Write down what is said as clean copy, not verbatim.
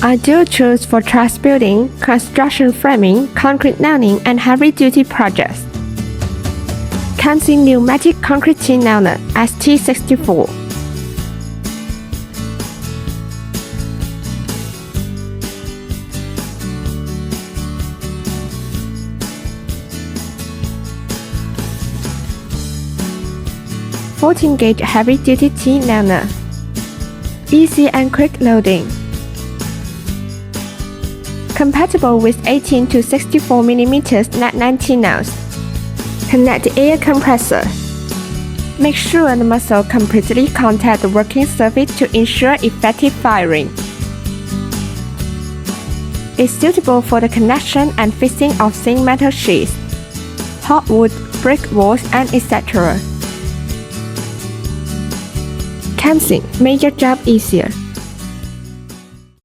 Ideal tools for truss building, construction framing, concrete nailing, and heavy-duty projects. KAMSIN Pneumatic Concrete Nailer ST64. (14-gauge heavy-duty T-nailer). Easy and quick loading. Compatible with 18 to 64 mm net 19 nails. Connect the air compressor. Make sure the muzzle completely contact the working surface to ensure effective firing. It's suitable for the connection and fixing of thin metal sheets, hardwood, brick walls, and etc. KAMSIN, make your job easier.